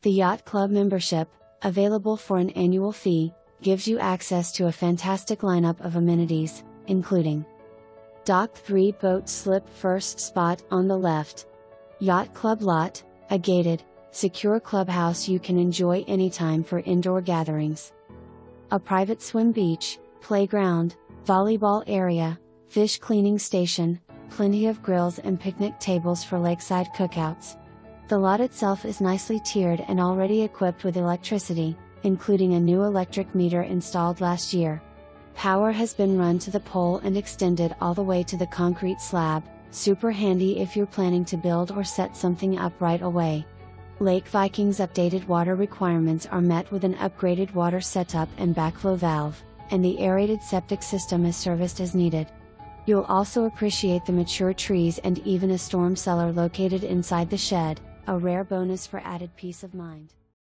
The Yacht Club membership, available for an annual fee, gives you access to a fantastic lineup of amenities, including Dock 3 boat slip first spot on the left. Yacht Club Lot, a gated, secure clubhouse you can enjoy anytime for indoor gatherings. A private swim beach, playground, volleyball area, fish cleaning station, plenty of grills and picnic tables for lakeside cookouts. The lot itself is nicely tiered and already equipped with electricity, including a new electric meter installed last year. Power has been run to the pole and extended all the way to the concrete slab, super handy if you're planning to build or set something up right away. Lake Viking's updated water requirements are met with an upgraded water setup and backflow valve, and the aerated septic system is serviced as needed. You'll also appreciate the mature trees and even a storm cellar located inside the shed, a rare bonus for added peace of mind.